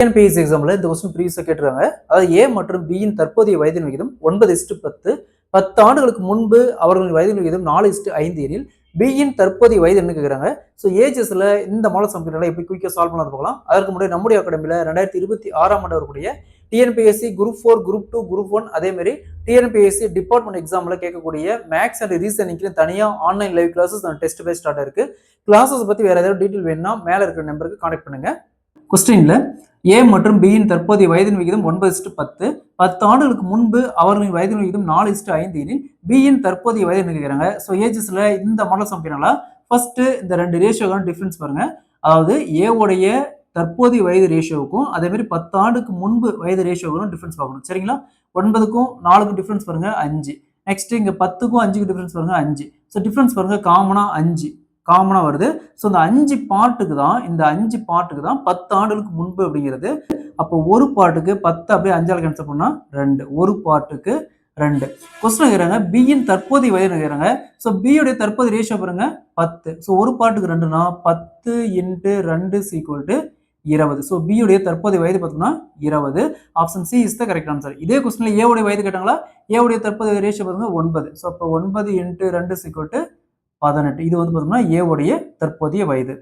TNPSC எக்ஸாம்ல இந்த question ப்ரீவியஸா கேட்டிருக்காங்க. அதாவது ஏ மற்றும் பியின் தற்போதைய வயதின் விகிதம் 9:10. 10 ஆண்டுகளுக்கு முன்பு அவர்களின் வயதின் விகிதம் 4:5 எனில் பியின் தற்போதைய வயது என்ன கேட்குறாங்க. ஸோ ஏஜஸ்ல இந்த மாடல் சம்ஸ்கிருதிகளை எப்படி குயிக்காக சால்வ் பண்ணாது பார்க்கலாம். அதற்கு முன்னாடி நம்முடைய அகாடமியில் 2026ஆம் ஆண்டு வரக்கூடிய டிஎன்பிஎஸ்சி குரூப் 4, குரூப் 2, குரூப் 1 அதே மாதிரி டிஎன்பிஎஸ்சி டிபார்ட்மெண்ட் எக்ஸாம்ல கேட்கக்கூடிய மேக்ஸ் அண்ட் ரீசனிங்க்கு தனியாக online live classes and test base start இருக்கு. கிளாஸஸ் பத்தி வேற ஏதாவது டீட்டெயில் வேணும்னா மேல இருக்கிற நம்பருக்கு கான்டாக்ட் பண்ணுங்க. கொஸ்டின்ல ஏ மற்றும் பியின் தற்போதைய வயதின் விகிதம் 9:10. 10 ஆண்டுகளுக்கு முன்பு அவர்களின் வயதின் விகிதம் 4:5 எனில் பியின் தற்போதைய வயது என்ன கேட்கிறாங்க. ஸோ ஏஜஸ்ல இந்த மாடல் சம்பினால ஃபர்ஸ்ட் இந்த ரெண்டு ரேஷியோக்கான டிஃபரன்ஸ் பாருங்க. அதாவது ஏவுடைய தற்போதைய வயது ரேஷியோவுக்கும் அதே மாதிரி 10 ஆண்டுக்கு முன்பு வயது ரேஷியோவுக்கும் டிஃபரன்ஸ் பார்க்கணும். சரிங்களா? 9க்கும் 4க்கும் டிஃபரன்ஸ் பாருங்க 5. நெக்ஸ்ட் இங்க 10க்கும் 5க்கும் டிஃபரன்ஸ் பாருங்க 5. ஸோ டிஃபரன்ஸ் பாருங்க காமனா 5 காமனா வருது. ஸோ இந்த 5 பார்ட்டுக்கு தான் 10 ஆண்டுகளுக்கு முன்பு அப்படிங்கிறது. அப்போ ஒரு பார்ட்டுக்கு 10 அப்படியே 5ஆல் கேன்சல் பண்ணா 2. ஒரு பார்ட்டுக்கு 2. கொஸ்டின் கேட்குறாங்க பியின் தற்போதைய வயது கேட்குறாங்க. ஸோ பியோடைய தற்போதைய ரேஷியோ பாருங்க 10. ஸோ ஒரு பார்ட்டுக்கு 2னா 10 × 2 = 20. ஸோ பியோடைய தற்போதைய வயது பார்த்தோம்னா 20. Option C is the correct answer. இதே கொஸ்டின்ல ஏவுடைய வயது கேட்டாங்களா. ஏவுடைய தற்போதைய ரேஷியோ பாருங்க 9. ஸோ அப்போ 9 × 2 = 18. இது வந்து பார்த்தோம்னா ஏவுடைய தற்போதைய வயது.